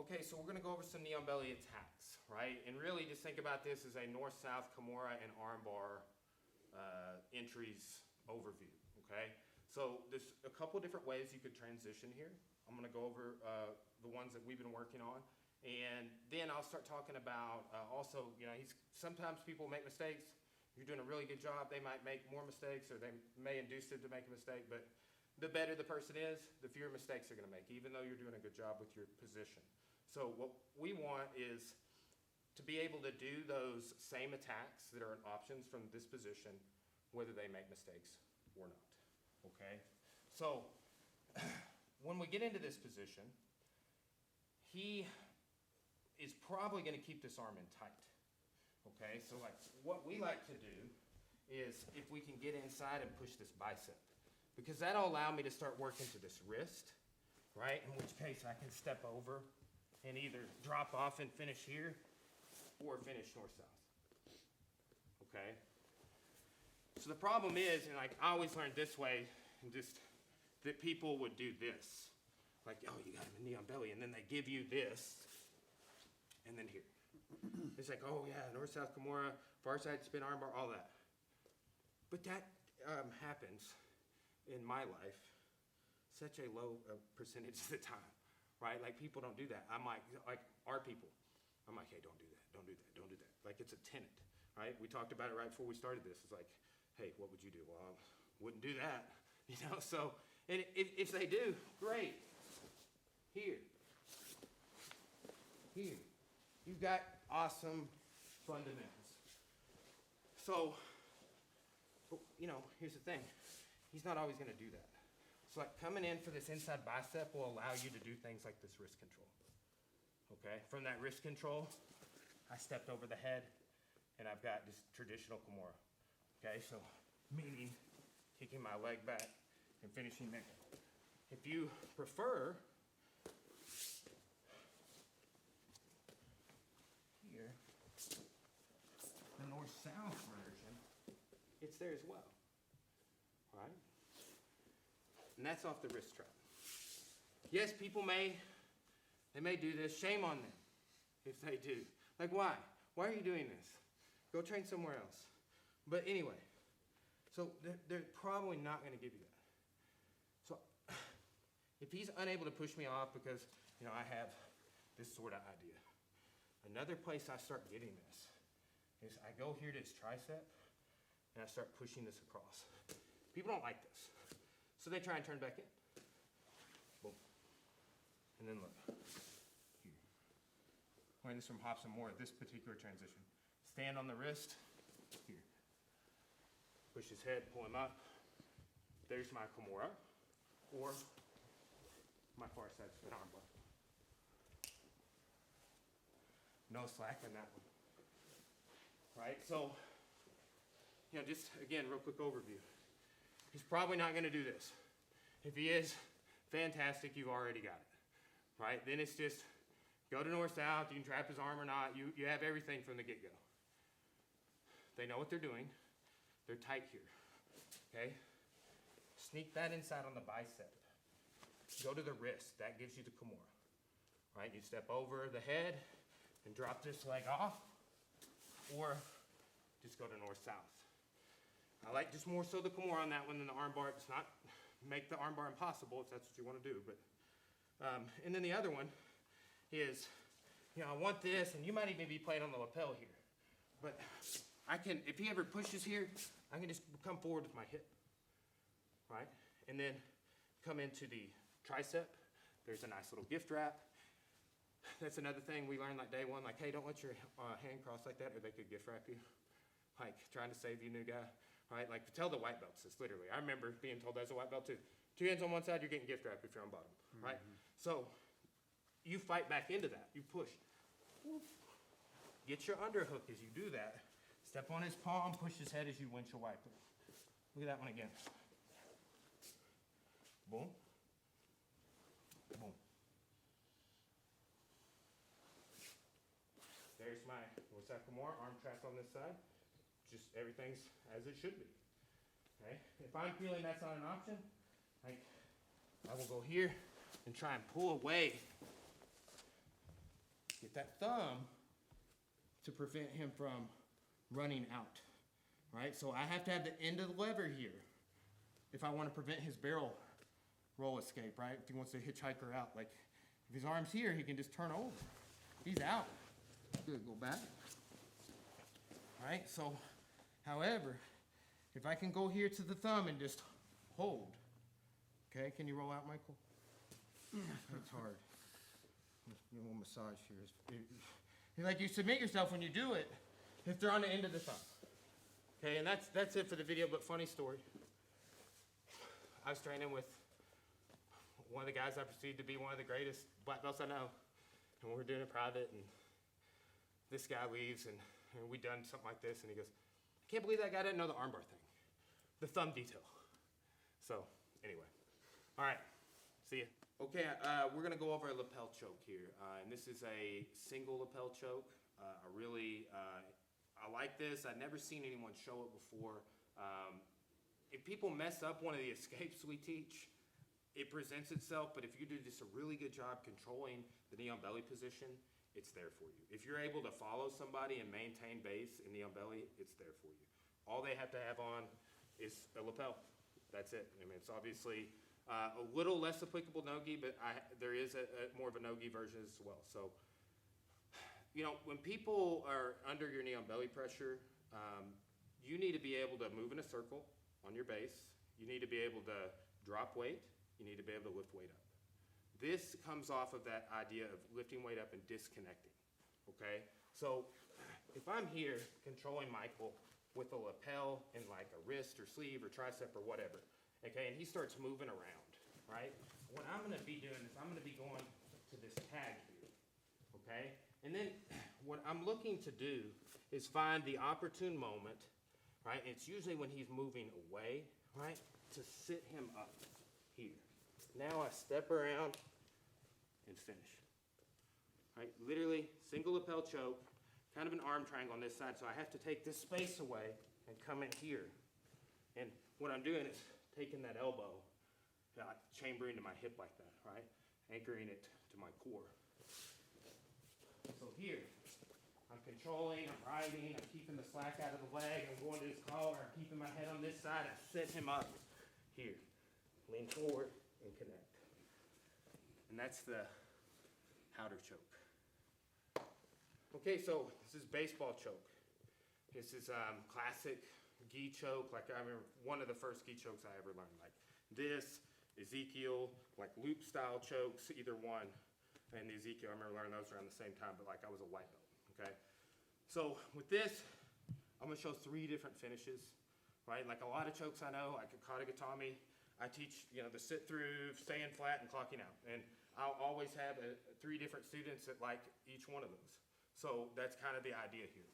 Okay, so we're going to go over some knee on belly attacks, right? And really just think about this as a north-south Kimura and armbar entries overview, okay? So there's a couple different ways you could transition here. I'm going to go over the ones that we've been working on. And then I'll start talking about also, sometimes people make mistakes. You're doing a really good job. They might make more mistakes, or they may induce them to make a mistake. But the better the person is, the fewer mistakes they're going to make, even though you're doing a good job with your position. So what we want is to be able to do those same attacks that are options from this position, whether they make mistakes or not, okay? So when we get into this position, he is probably going to keep this arm in tight, okay? So like what we like to do is if we can get inside and push this bicep, because that'll allow me to start working to this wrist, right? In which case I can step over and either drop off and finish here or finish north-south, okay? So the problem is, and like I always learned this way, and just that people would do this. Like, oh, you got him in knee on belly, and then they give you this, and then here. It's like, oh yeah, north-south Kimura, far side spin armbar, all that. But that happens in my life such a low percentage of the time. Right? Like people don't do that. I'm like our people. I'm like, hey, don't do that, don't do that, don't do that. Like it's a tenet, right? We talked about it right before we started this. It's like, hey, what would you do? Well, I wouldn't do that, So, and if they do, great. Here, you've got awesome fundamentals. So, here's the thing. He's not always going to do that. So like coming in for this inside bicep will allow you to do things like this wrist control, okay? From that wrist control, I stepped over the head and I've got just traditional Kimura, okay? So meaning kicking my leg back and finishing there. If you prefer, here, the north-south version, it's there as well, all right? And that's off the wrist trap. Yes, people may do this. Shame on them if they do. Like, why? Why are you doing this? Go train somewhere else. But anyway, so they're probably not going to give you that. So if he's unable to push me off because, I have this sort of idea. Another place I start getting this is I go here to his tricep and I start pushing this across. People don't like this. So they try and turn back in. Boom. And then look. Here. Learn this from Hobson Moore, this particular transition. Stand on the wrist. Here. Push his head, pull him up. There's my Kimura. Or my far side spin armbar. No slack in that one. Right? So, just again, real quick overview. He's probably not going to do this. If he is, fantastic, you've already got it, right? Then it's just go to north-south, you can trap his arm or not, you have everything from the get-go. They know what they're doing. They're tight here, okay? Sneak that inside on the bicep. Go to the wrist, that gives you the Kimura, right? You step over the head and drop this leg off, or just go to north-south. I like just more so the Kimura on that one than the armbar. It's not make the armbar impossible if that's what you want to do. But and then the other one is, I want this, and you might even be playing on the lapel here. But I can, if he ever pushes here, I can just come forward with my hip, right? And then come into the tricep. There's a nice little gift wrap. That's another thing we learned like day one, like, hey, don't let your hand cross like that or they could gift wrap you. Like trying to save you, new guy. Right? Like tell the white belts this, literally. I remember being told as a white belt too. 2 hands on one side, you're getting gift wrap if you're on bottom, right? So you fight back into that. You push. Get your underhook as you do that. Step on his palm, push his head as you windshield wipe it. Look at that one again. Boom. Boom. There's my north-south Kimura, arm trapped on this side. Just everything's as it should be. Okay? If I'm feeling that's not an option, I will go here and try and pull away that thumb to prevent him from running out, right? So I have to have the end of the lever here if I want to prevent his barrel roll escape, right? If he wants to hitchhiker out, like if his arm's here, he can just turn over. He's out. Good, go back. All right, so, however, if I can go here to the thumb and just hold, okay, can you roll out, Michael? That's hard. Give a little massage here. Like you submit yourself when you do it, if they're on the end of the thumb. Okay, and that's it for the video, but funny story. I was training with one of the guys I perceived to be one of the greatest black belts I know. And we were doing it private, and this guy leaves, and we done something like this, and he goes, I can't believe that guy didn't know the armbar thing, the thumb detail. So, anyway. All right, see ya. Okay, we're gonna go over a lapel choke here, and this is a single lapel choke. I like this. I've never seen anyone show it before. If people mess up one of the escapes we teach, it presents itself, but if you do just a really good job controlling the knee on belly position, it's there for you. If you're able to follow somebody and maintain base in knee on belly, it's there for you. All they have to have on is a lapel. That's it. I mean, it's obviously a little less applicable no-gi, but there is more of a no-gi version as well. So, you know, when people are under your knee on belly pressure, you need to be able to move in a circle on your base. You need to be able to drop weight. You need to be able to lift weight up. This comes off of that idea of lifting weight up and disconnecting, okay? So if I'm here controlling Michael with a lapel and like a wrist or sleeve or tricep or whatever, okay, and he starts moving around, right? What I'm gonna be doing is I'm gonna be going to this tag here, okay? And then what I'm looking to do is find the opportune moment, right? It's usually when he's moving away, right? To sit him up here. Now I step around and finish. Right, literally single lapel choke, kind of an arm triangle on this side, so I have to take this space away and come in here. And what I'm doing is taking that elbow, chambering to my hip like that, right? Anchoring it to my core. So here, I'm controlling, I'm riding, I'm keeping the slack out of the leg, I'm going to his collar, I'm keeping my head on this side, I set him up here. Lean forward and connect. And that's the powder choke. Okay, so this is baseball choke. This is classic gi choke. Like I remember one of the first gi chokes I ever learned. Like this, Ezekiel, like loop style chokes, either one. And the Ezekiel, I remember learning those around the same time, but like I was a white belt, okay? So with this, I'm gonna show 3 different finishes, right? Like a lot of chokes I know, like a Katagatami, I teach, you know, the sit through, staying flat, and clocking out. And I'll always have 3 different students that like each one of those. So that's kind of the idea here.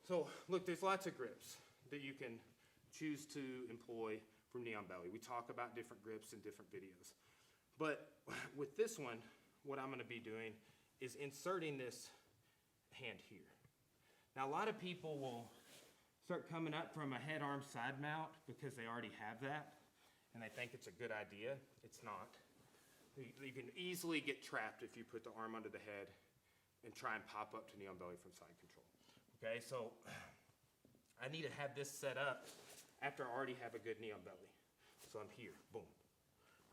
So look, there's lots of grips that you can choose to employ from knee on belly. We talk about different grips in different videos. But with this one, what I'm gonna be doing is inserting this hand here. Now a lot of people will start coming up from a head arm side mount because they already have that and they think it's a good idea. It's not. You can easily get trapped if you put the arm under the head and try and pop up to knee on belly from side control. Okay, so I need to have this set up after I already have a good knee on belly. So I'm here, boom.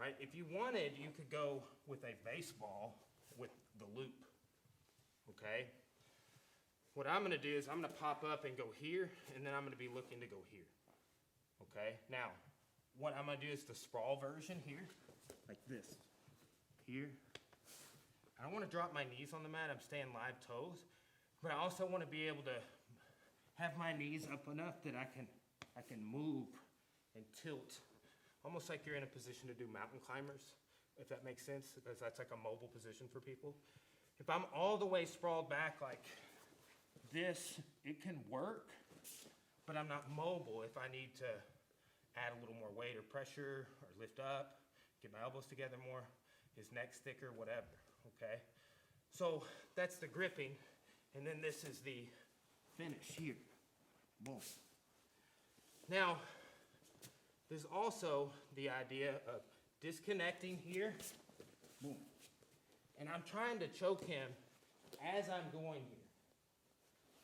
Right, if you wanted, you could go with a baseball with the loop, okay? What I'm gonna do is I'm gonna pop up and go here, and then I'm gonna be looking to go here, okay? Now, what I'm gonna do is the sprawl version here, like this, here. I don't wanna drop my knees on the mat, I'm staying live toes, but I also wanna be able to have my knees up enough that I can move and tilt, almost like you're in a position to do mountain climbers, if that makes sense, because that's like a mobile position for people. If I'm all the way sprawled back like this, it can work, but I'm not mobile if I need to add a little more weight or pressure or lift up, get my elbows together more, his neck's thicker, whatever, okay? So that's the gripping, and then this is the finish here, boom. Now, there's also the idea of disconnecting here, boom. And I'm trying to choke him as I'm going here.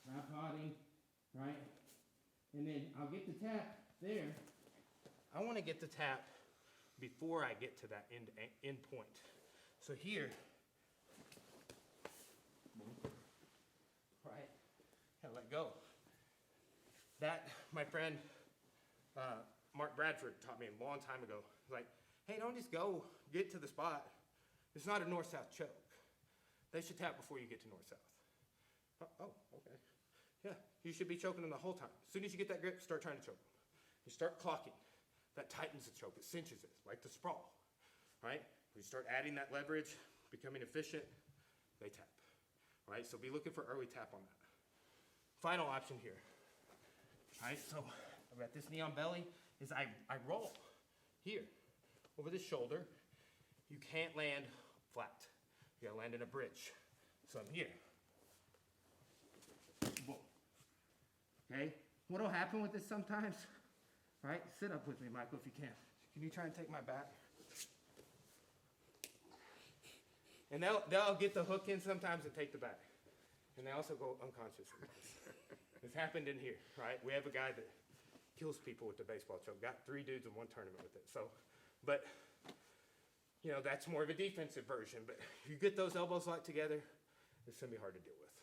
Tripoding, right? And then I'll get the tap there. I want to get the tap before I get to that end point. So here, right, and let go. That, my friend, Mark Bradford taught me a long time ago. Like, hey, don't just go get to the spot. It's not a north-south choke. They should tap before you get to north-south. Oh, okay. Yeah, you should be choking them the whole time. As soon as you get that grip, start trying to choke them. You start clocking. That tightens the choke. It cinches it, like the sprawl, right? You start adding that leverage, becoming efficient, they tap, right? So be looking for early tap on that. Final option here, right? So I've got this knee on belly, is I roll here, over the shoulder. You can't land flat. You gotta land in a bridge. So I'm here. Boom. Okay? What'll happen with this sometimes? Right? Sit up with me, Michael, if you can. Can you try and take my back? And they'll get the hook in sometimes and take the back. And they also go unconscious sometimes. This happened in here, right? We have a guy that kills people with the baseball choke. Got 3 dudes in one tournament with it. So, but, you know, that's more of a defensive version. But if you get those elbows locked together, it's going to be hard to deal with.